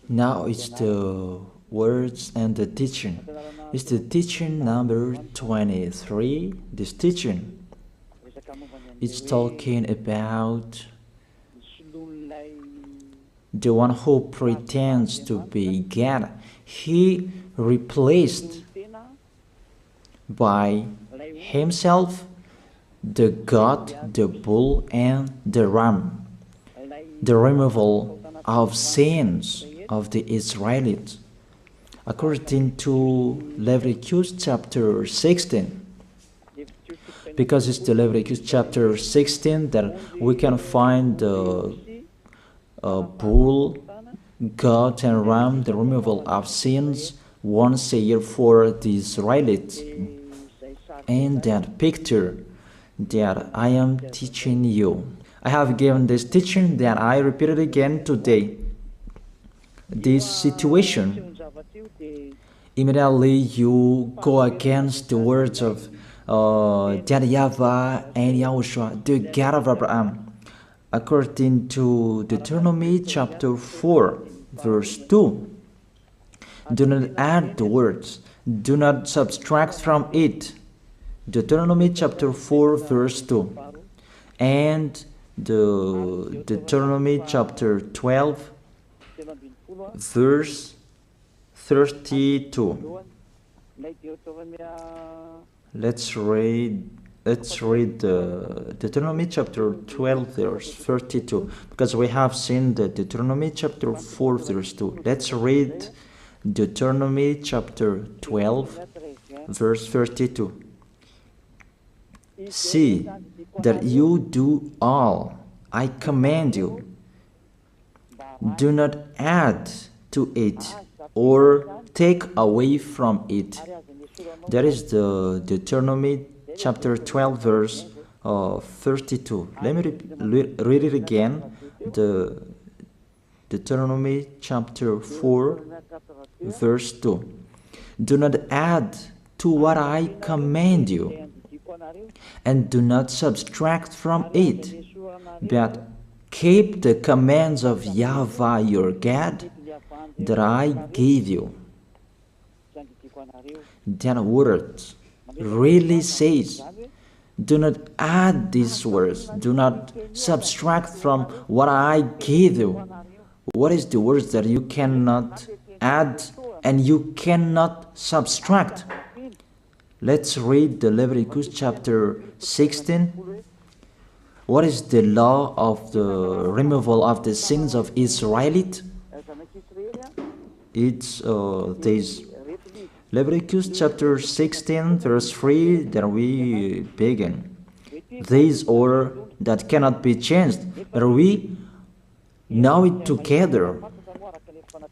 Now it's the words and the teaching. It's the teaching number 23. This teaching, it's talking about the one who pretends to be God. He replaced by himself the goat, the bull, and the ram. The removal of sins of the Israelites. According to Leviticus chapter 16. Because it's the Leviticus chapter 16 that we can find the bull, goat, and ram, the removal of sins once a year for the Israelites. And that picture that I am teaching you. I have given this teaching that I repeated again today. This situation, immediately you go against the words of that YAHVAH and YAHOSHUAH, the God of Abraham. According to Deuteronomy chapter 4, verse 2. Do not add the words, do not subtract from it. Deuteronomy chapter 4, verse 2. And the Deuteronomy chapter 12, verse 32. Let's read Deuteronomy chapter 12, verse 32, because we have seen the Deuteronomy chapter 4, verse 2. Let's read Deuteronomy chapter 12, verse 32. See that you do all I command you. Do not add to it or take away from it. That is the Deuteronomy chapter 12, verse 32. Let me read it again. The Deuteronomy chapter 4, verse 2. Do not add to what I command you, and do not subtract from it, but keep the commands of YAHVAH your God that I gave you. That word really says, do not add these words, do not subtract from what I gave you. What is the words that you cannot add and you cannot subtract? Let's read the Leviticus chapter 16. What is the law of the removal of the sins of Israelite? It's this Leviticus chapter 16, verse 3 that we begin. This order that cannot be changed, but we know it together.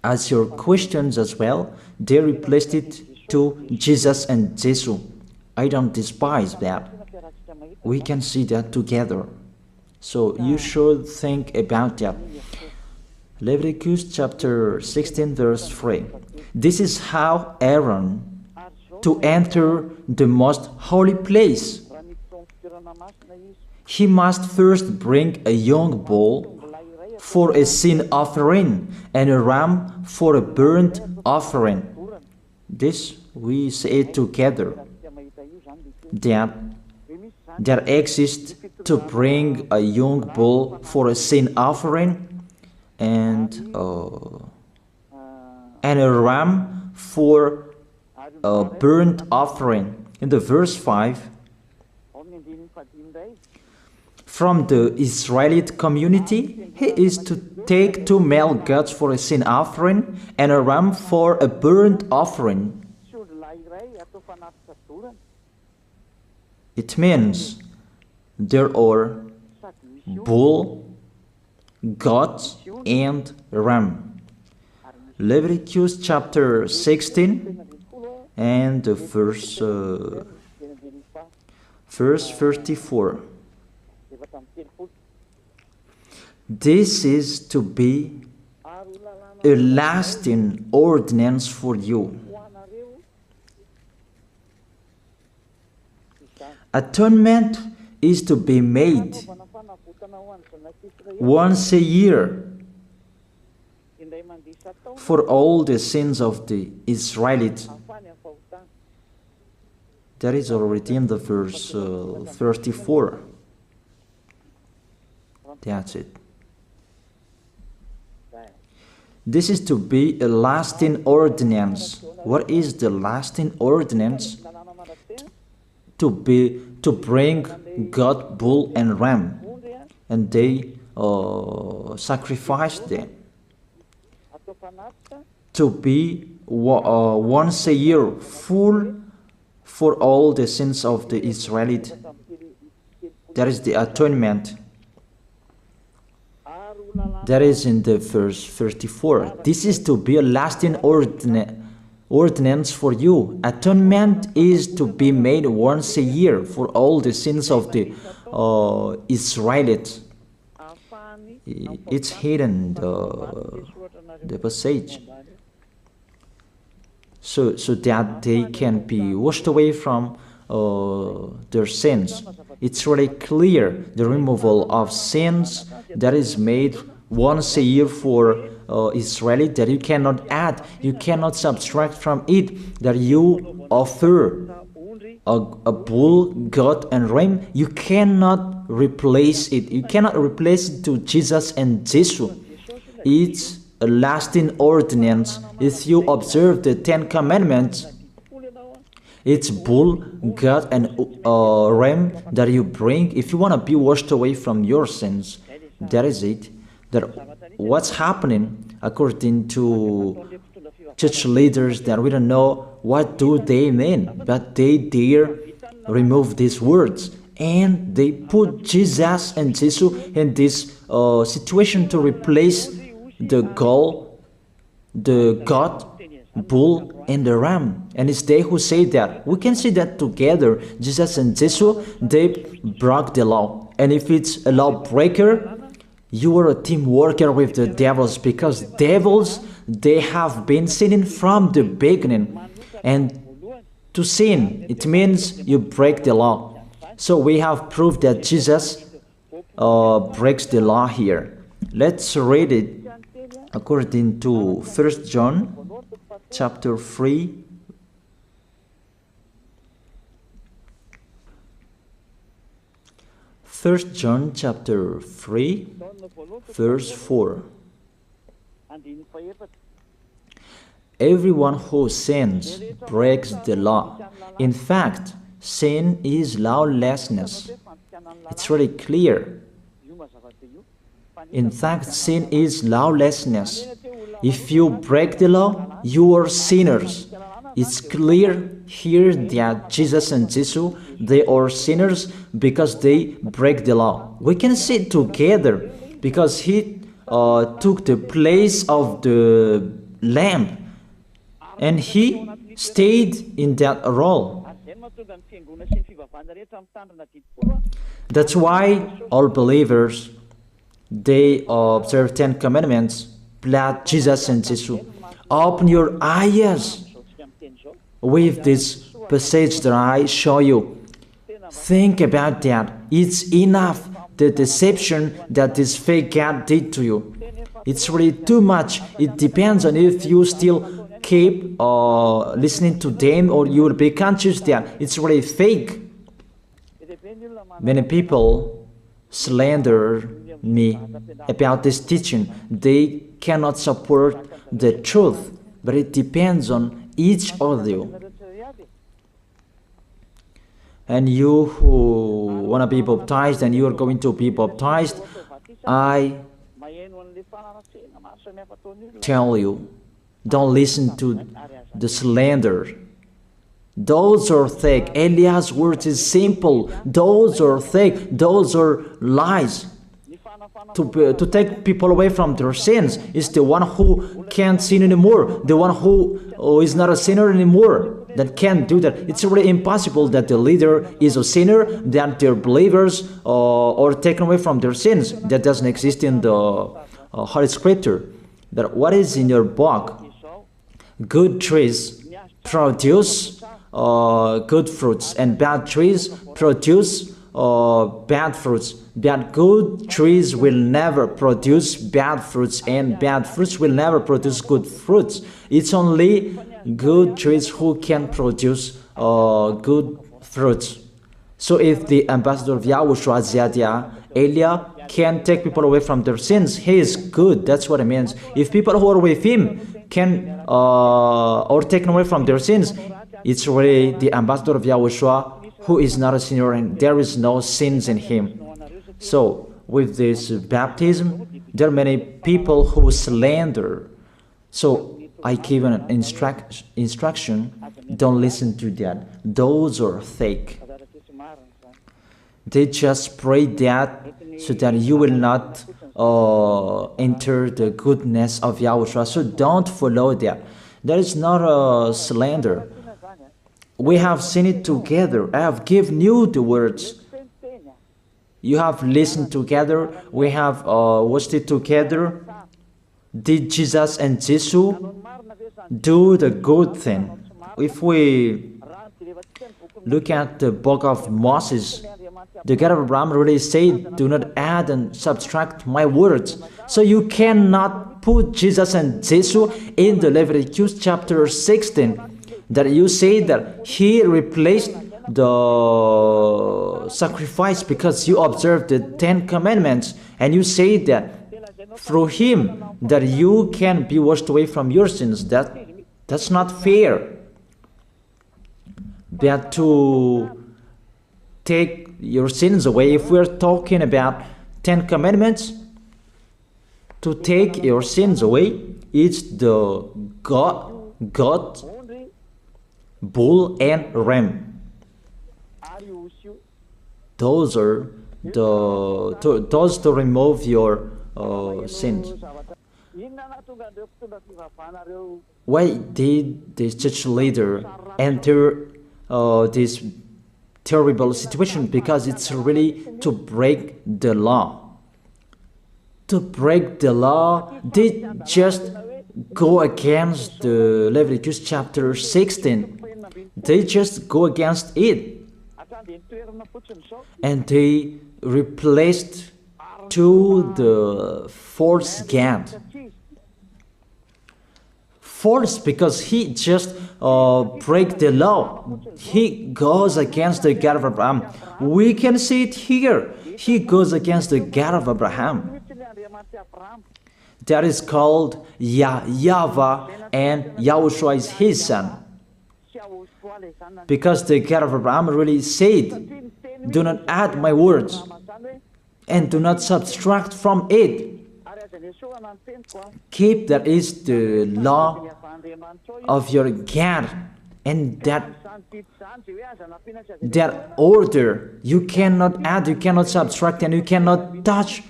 As your questions as well, they replaced it to Jesus and Jesus. I don't despise that. We can see that together. So you should think about that. Leviticus chapter 16, verse 3. This is how Aaron to enter the most holy place. He must first bring a young bull for a sin offering and a ram for a burnt offering. This we say together. That exists to bring a young bull for a sin offering and a ram for a burnt offering. In the verse 5, from the Israelite community, he is to take 2 male goats for a sin offering and a ram for a burnt offering. It means there are bull, goat, and ram. Leviticus chapter 16 and verse 34. This is to be a lasting ordinance for you. Atonement is to be made once a year for all the sins of the Israelites. That is already in the verse 34. That's it. This is to be a lasting ordinance. What is the lasting ordinance? To bring God, bull and ram, and they sacrifice them. To be once a year full for all the sins of the Israelites. That is the atonement. That is in the verse 34. This is to be a lasting ordinance for you. Atonement is to be made once a year for all the sins of the Israelites. It's hidden, the passage. So that they can be washed away from their sins. It's really clear, the removal of sins that is made once a year for Israeli, that you cannot add, you cannot subtract from it, that you offer a bull, goat and ram, you cannot replace it. You cannot replace it to Jesus and Jesus. It's a lasting ordinance. If you observe the 10 Commandments, it's bull, goat and ram that you bring if you want to be washed away from your sins. That is it. That what's happening according to church leaders, that we don't know what do they mean, but they dare remove these words and they put Jesus and Jesus in this situation to replace the goat, bull and the ram. And it's they who say that. We can see that together, Jesus and Jesus, they broke the law. And if it's a lawbreaker, you are a team worker with the devils, because devils, they have been sinning from the beginning. And to sin, it means you break the law. So we have proof that Jesus breaks the law here. Let's read it according to 1 John chapter 3. First John chapter 3, verse 4. Everyone who sins breaks the law. In fact, sin is lawlessness. It's really clear. In fact, sin is lawlessness. If you break the law, you are sinners. It's clear here that Jesus and Jesus, they are sinners because they break the law. We can see it together because he took the place of the lamb and he stayed in that role. That's why all believers, they observe 10 commandments, blood, Jesus and Jesus. Open your eyes with this passage that I show you. Think about that. It's enough, the deception that this fake God did to you. It's really too much. It depends on if you still keep listening to them, or you will be conscious that it's really fake. Many people slander me about this teaching. They cannot support the truth, but it depends on each of you. And you who want to be baptized and you are going to be baptized, I tell you, don't listen to the slander. Those are fake. Eliah's words is simple. Those are fake. Those are lies. To take people away from their sins is the one who can't sin anymore. The one who is not a sinner anymore, that can't do that. It's really impossible that the leader is a sinner, that their believers are taken away from their sins. That doesn't exist in the Holy Scripture. That what is in your book? Good trees produce good fruits, and bad trees produce bad fruits. Bad good trees will never produce bad fruits, and bad fruits will never produce good fruits. It's only good trees who can produce good fruits. So if the ambassador of Yahushua, Zadiah, Elia, can take people away from their sins, he is good. That's what it means. If people who are with him can or taken away from their sins, it's really the ambassador of Yahushua who is not a sinner, and there is no sins in him. So with this baptism, there are many people who slander. So I give an instruction, don't listen to that. Those are fake. They just pray that so that you will not enter the goodness of Yahushua. So don't follow that. That is not a slander. We have seen it together. I have given you the words. You have listened together. We have watched it together. Did Jesus and Jesus do the good thing? If we look at the book of Moses, the God of Abraham really said, do not add and subtract my words. So you cannot put Jesus and Jesus in the Leviticus chapter 16. That you say that he replaced the sacrifice because you observed the 10 commandments, and you say that through him that you can be washed away from your sins. That's not fair. But to take your sins away, if we're talking about 10 commandments, to take your sins away, it's the God, bull and ram. Those are those to remove your sins. Why did this church leader enter this terrible situation? Because it's really to break the law. To break the law, they just go against the Leviticus chapter 16. They just go against it. And they replaced to the false God. False because he just break the law. He goes against the God of Abraham. We can see it here. He goes against the God of Abraham. That is called YAHVAH, and YAHOSHUAH is his son. Because the God of Abraham really said, do not add my words and do not subtract from it. Keep, that is the law of your God, and that order. You cannot add, you cannot subtract, and you cannot touch.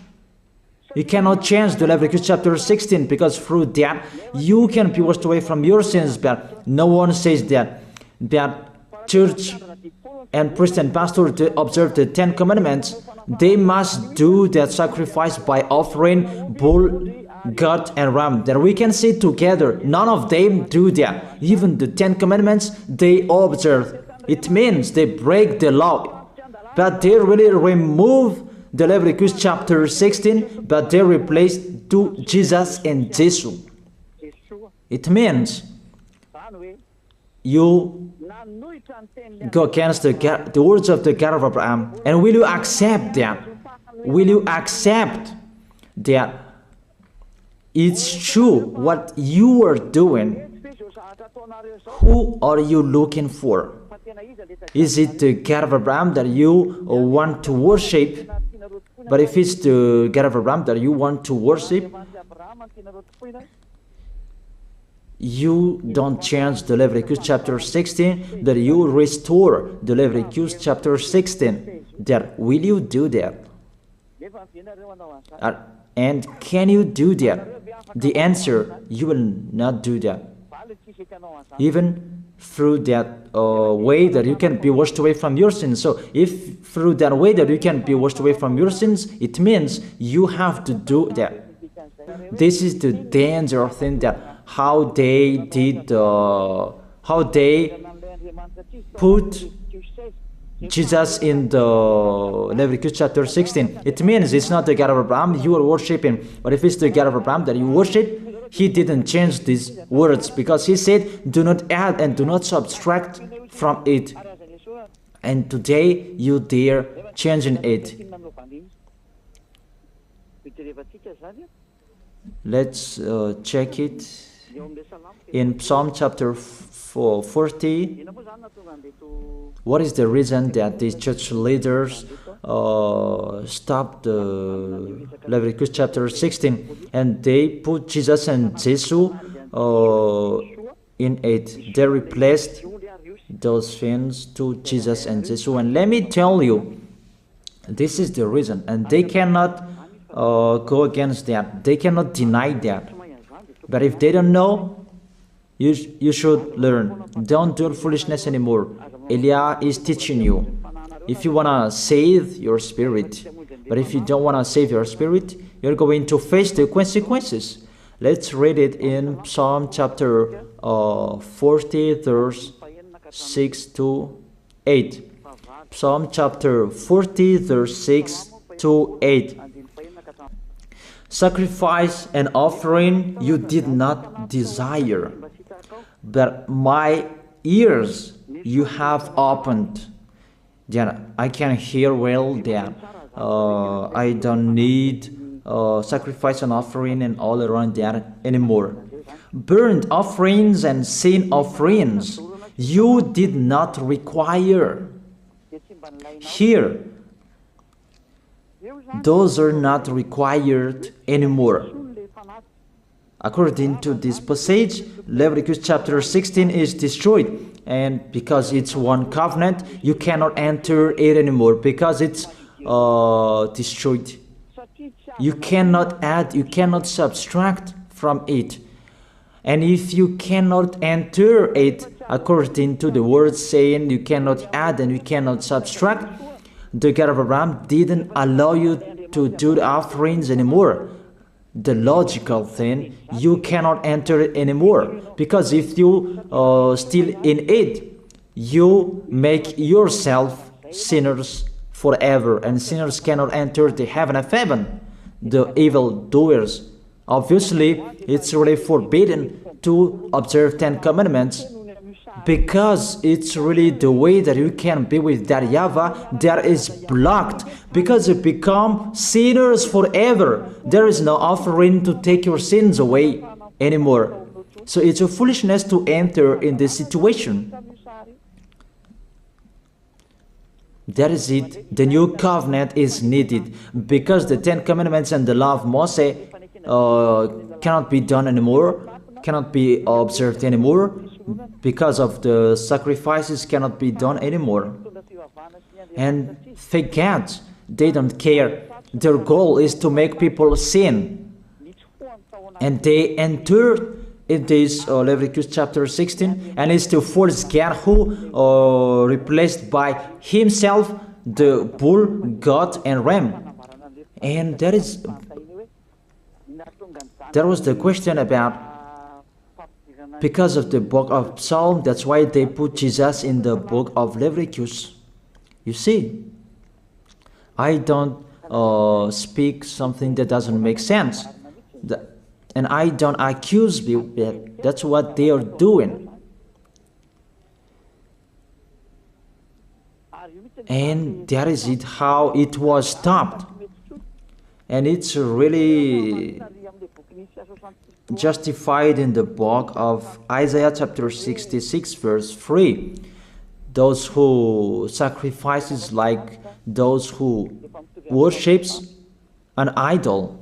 You cannot change the Leviticus chapter 16, because through that you can be washed away from your sins. But no one says that church and priest and pastor to observe the 10 commandments, they must do that sacrifice by offering bull, goat, and ram. That we can see together. None of them do that. Even the 10 commandments they observe. It means they break the law. But they really remove the Leviticus chapter 16, but they replace to Jesus and Jesus. It means you go against the words of the God of Abraham. And will you accept that? Will you accept that it's true what you are doing? Who are you looking for? Is it the God of Abraham that you want to worship? But if it's the God of Abraham that you want to worship, you don't change the Leviticus chapter 16, that you restore the Leviticus chapter 16. That will you do that? And can you do that? The answer, you will not do that. Even through that way that you can be washed away from your sins. So if through that way that you can be washed away from your sins, it means you have to do that. This is the danger thing, that how they did, how they put Jesus in the Leviticus chapter 16. It means it's not the God of Abraham you are worshiping. But if it's the God of Abraham that you worship, he didn't change these words, because he said, do not add and do not subtract from it. And today you dare changing it. Let's check it in Psalm chapter 40. What is the reason that these church leaders stopped the Leviticus chapter 16 and they put Jesus and Jesus in it? They replaced those things to Jesus and Jesus. And let me tell you, this is the reason, and they cannot go against that. They cannot deny that. But if they don't know, you should learn. Don't do foolishness anymore. Elia is teaching you. If you want to save your spirit, but if you don't want to save your spirit, you're going to face the consequences. Let's read it in Psalm chapter 40, verse 6 to 8. Psalm chapter 40, verse 6 to 8. Sacrifice and offering you did not desire, but my ears you have opened. Then I can hear well that I don't need sacrifice and offering and all around that anymore. Burnt offerings and sin offerings you did not require. Here, those are not required anymore. According to this passage, Leviticus chapter 16 is destroyed. And because it's one covenant, you cannot enter it anymore because it's destroyed. You cannot add, you cannot subtract from it. And if you cannot enter it according to the word saying you cannot add and you cannot subtract, the God of Abraham didn't allow you to do the offerings anymore. The logical thing, you cannot enter it anymore, because if you still in it, you make yourself sinners forever, and sinners cannot enter the heaven of heaven, the evil doers. Obviously, it's really forbidden to observe 10 commandments, because it's really the way that you can be with that YAHVAH that is blocked, because you become sinners forever. There is no offering to take your sins away anymore. So it's a foolishness to enter in this situation. That is it. The new covenant is needed, because the 10 commandments and the law of Moses cannot be done anymore, cannot be observed anymore, because of the sacrifices cannot be done anymore. And fake gods, they don't care. Their goal is to make people sin. And they enter in this Leviticus chapter 16, and it's the false God who replaced by himself the bull, goat, and ram. And there was the question about, because of the book of Psalm, that's why they put Jesus in the book of Leviticus. You see, I don't speak something that doesn't make sense. And I don't accuse people. That's what they are doing. And that is it, how it was stopped. And it's really justified in the book of Isaiah chapter 66 verse 3. Those who sacrifices like those who worships an idol.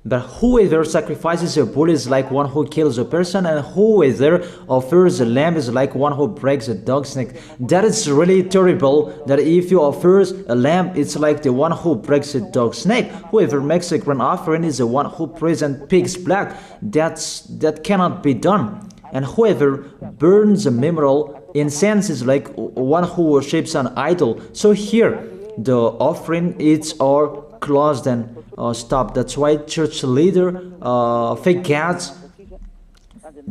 But whoever sacrifices a bull is like one who kills a person, and whoever offers a lamb is like one who breaks a dog's neck. That is really terrible, that if you offer a lamb, it's like the one who breaks a dog's neck. Whoever makes a grain offering is the one who presents pig's blood. That cannot be done. And whoever burns a memorial incense is like one who worships an idol. So here, the offering is all closed and stopped. That's why church leader, fake gods,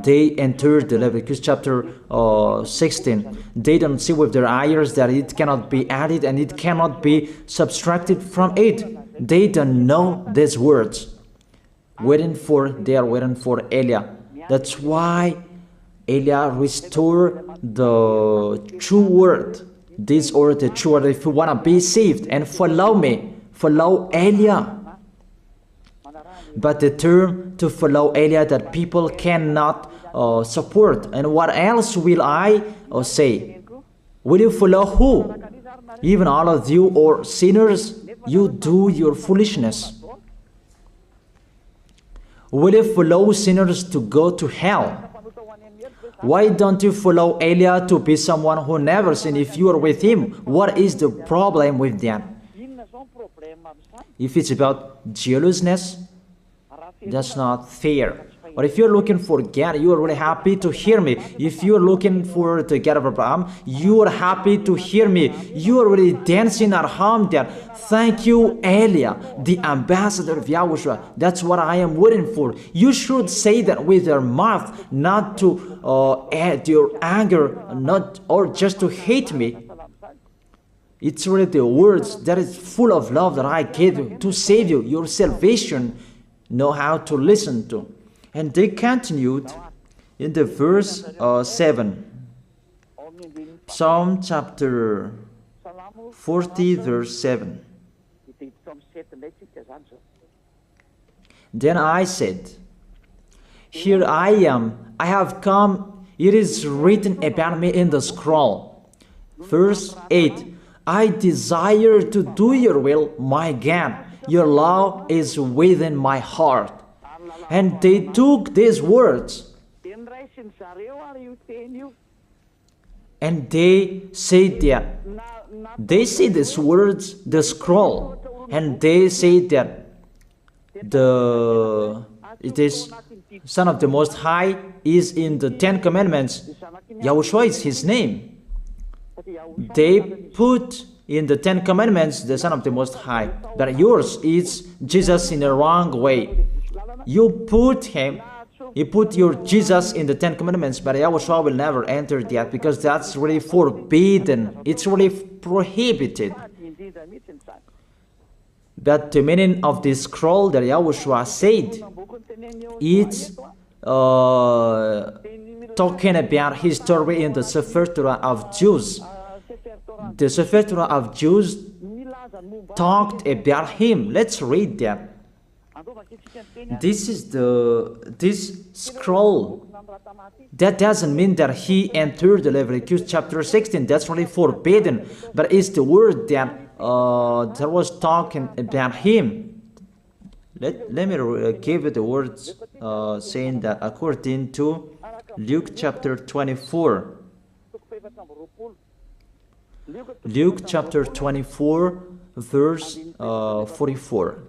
they entered the Leviticus chapter 16. They don't see with their eyes that it cannot be added and it cannot be subtracted from it. They don't know these words. They are waiting for Eliah. That's why Eliah restored the true word. This or the true word. If you want to be saved and follow me, follow Eliah. But the term to follow Eliah that people cannot support. And what else will I say? Will you follow who? Even all of you or sinners, you do your foolishness. Will you follow sinners to go to hell? Why don't you follow Eliah to be someone who never sinned if you are with him? What is the problem with that? If it's about jealousness, that's not fair. But if you're looking for God, you are really happy to hear me. If you're looking for the God of Abraham, you are happy to hear me. You are really dancing at home there. Thank you, Eliah, the ambassador of Yahushua. That's what I am waiting for. You should say that with your mouth, not to add your anger, not or just to hate me. It's really the words that is full of love that I gave you to save you. Your salvation, know how to listen to. And they continued in the verse 7. Psalm chapter 40 verse 7. Then I said, here I am, I have come, it is written about me in the scroll. Verse 8. I desire to do your will, my God. Your law is within my heart. And they took these words and they said that they say these words, the scroll, and they say that it is Son of the Most High is in the 10 Commandments. Yahushua is his name. They put in the 10 Commandments the Son of the Most High, but yours is Jesus in the wrong way. You put your Jesus in the 10 Commandments, but Yahushua will never enter that because that's really forbidden. It's really prohibited. But the meaning of this scroll that Yahushua said, it's talking about his story in the Sefer Torah of Jews. The Sefer Torah of Jews talked about him. Let's read that. This scroll. That doesn't mean that he entered the Leviticus chapter 16. That's really forbidden. But it's the word that was talking about him. Let me give it the words saying that according to Luke chapter 24. Luke chapter 24 verse 44.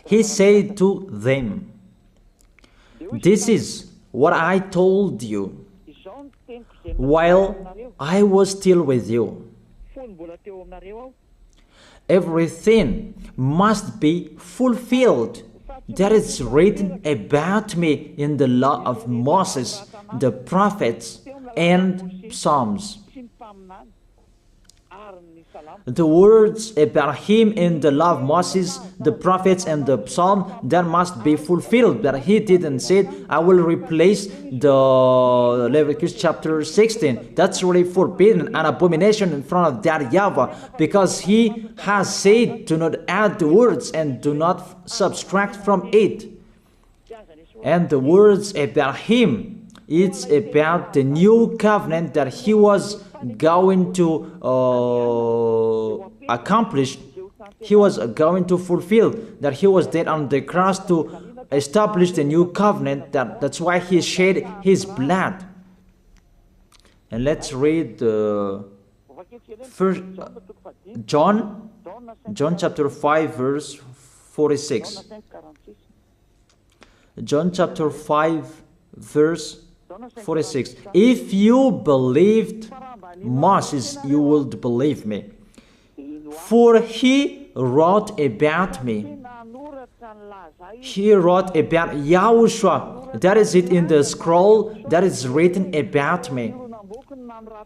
He said to them, this is what I told you while I was still with you. Everything must be fulfilled that is written about me in the law of Moses, the prophets, and Psalms. The words about him in the law of Moses, the prophets, and the psalm, that must be fulfilled. But he didn't say, I will replace the Leviticus chapter 16. That's really forbidden, an abomination in front of that YAHVAH, because he has said, do not add the words and do not subtract from it. And the words about him, it's about the new covenant that he was going to accomplish. He was going to fulfill, that he was dead on the cross to establish the new covenant. That's why he shed his blood. And let's read first John chapter 5 verse 46. John chapter 5 verse 46. If you believed Moses, you would believe me, for he wrote about me. He wrote about Yahushua. That is it in the scroll that is written about me.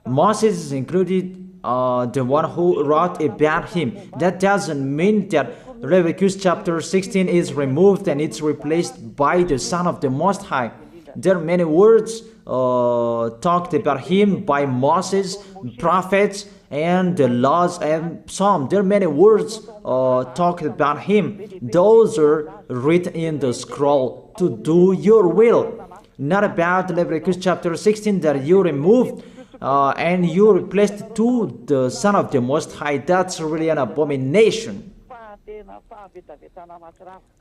Moses is included, the one who wrote about him. That doesn't mean that Leviticus chapter 16 is removed and it's replaced by the Son of the Most High. There are many words talked about him by Moses, prophets, and the laws and Psalm. There are many words talked about him. Those are written in the scroll to do your will. Not about Leviticus chapter 16 that you removed and you replaced it to the Son of the Most High. That's really an abomination.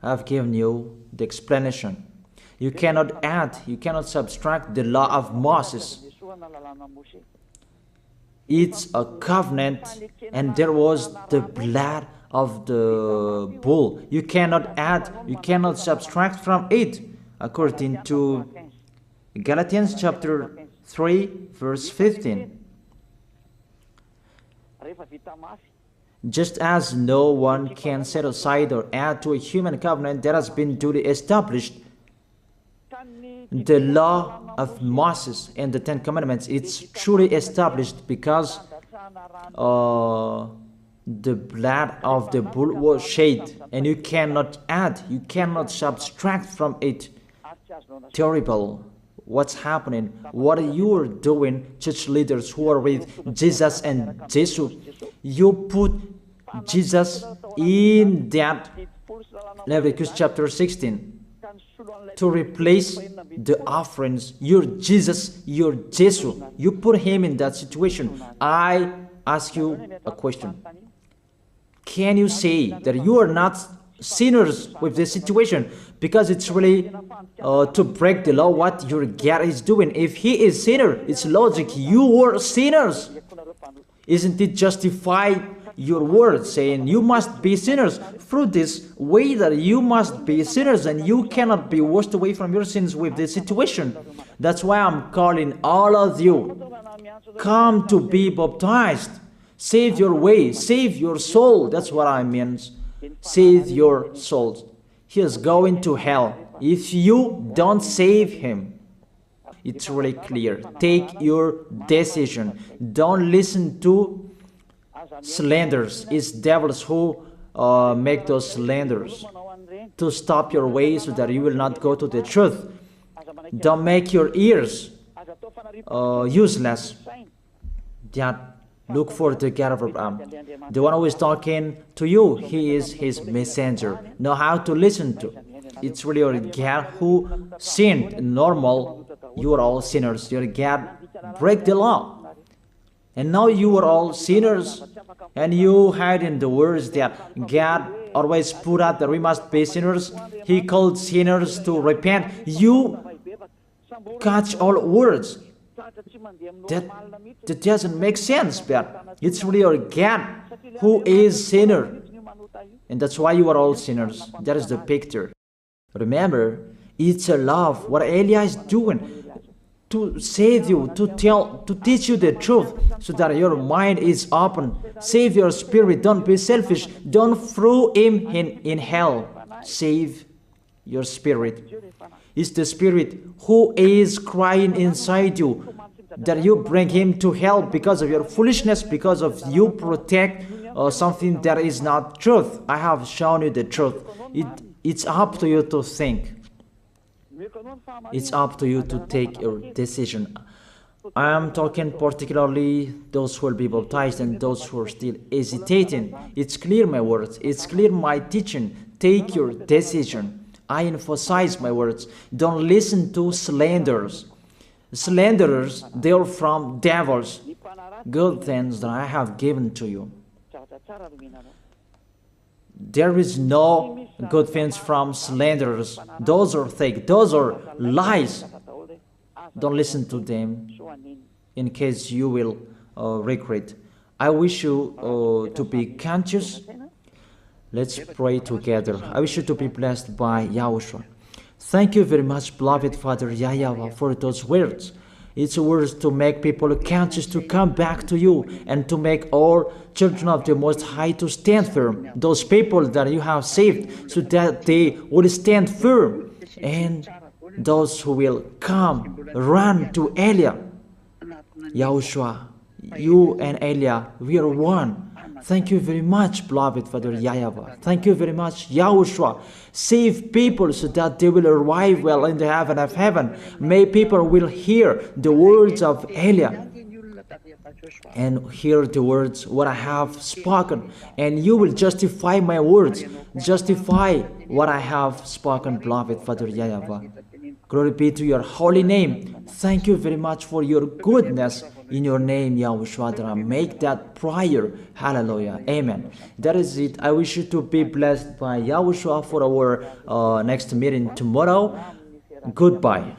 I've given you the explanation. You cannot add, you cannot subtract the law of Moses. It's a covenant, and there was the blood of the bull. You cannot add, you cannot subtract from it, according to Galatians chapter 3, verse 15. Just as no one can set aside or add to a human covenant that has been duly established, the law of Moses and the Ten Commandments, it's truly established because the blood of the bull was shed, and you cannot add, you cannot subtract from it. Terrible. What's happening? What you are doing, church leaders who are with Jesus and Jesus? You put Jesus in that Leviticus chapter 16 to replace the offerings. You're Jesus, you're Jesus. You put him in that situation. I ask you a question. Can you say that you are not sinners with this situation? Because it's really to break the law what your God is doing. If he is sinner, it's logic. You are sinners. Isn't it justify your word saying you must be sinners through this way that you must be sinners and you cannot be washed away from your sins with this situation? That's why I'm calling all of you, come to be baptized. Save your way, save your soul. That's what I mean. Save your souls. He is going to hell if you don't save him. It's really clear. Take your decision. Don't listen to slanders. It's devils who make those slanders to stop your way so that you will not go to the truth. Don't make your ears useless. Look for the God of Abraham. The one who is talking to you, he is his messenger. Know how to listen to. It's really your God who sinned. Normal, you are all sinners. Your God break the law. And now you are all sinners. And you hide in the words that God always put out that we must be sinners. He called sinners to repent. You catch all words. That doesn't make sense, but it's really your God who is sinner. And that's why you are all sinners. That is the picture. Remember, it's a love. What Elia is doing to save you, to teach you the truth so that your mind is open. Save your spirit. Don't be selfish. Don't throw him in hell. Save your spirit. It's the spirit who is crying inside you, that you bring him to hell because of your foolishness, because of you protect something that is not truth. I have shown you the truth. It's up to you to think. It's up to you to take your decision. I am talking particularly those who will be baptized and those who are still hesitating. It's clear my words. It's clear my teaching. Take your decision. I emphasize my words. Don't listen to slanders. Slanderers, they are from devils. Good things that I have given to you. There is no good things from slanderers. Those are fake. Those are lies. Don't listen to them in case you will regret. I wish you to be conscious. Let's pray together. I wish you to be blessed by YAHOSHUAH. Thank you very much, beloved Father YAHVAH, for those words. It's words to make people conscious to come back to you, and to make all children of the Most High to stand firm. Those people that you have saved, so that they will stand firm. And those who will come, run to Elia. Yahushua, you and Elia, we are one. Thank you very much, beloved Father YAHVAH. Thank you very much, Yahushua. Save people so that they will arrive well in the heaven of heaven. May people will hear the words of Elia and hear the words what I have spoken, and you will justify my words, justify what I have spoken, beloved Father YAHVAH. Glory be to your holy name. Thank you very much for your goodness. In your name, Yahushua, that I make that prayer. Hallelujah. Amen. That is it. I wish you to be blessed by Yahushua for our next meeting tomorrow. Goodbye.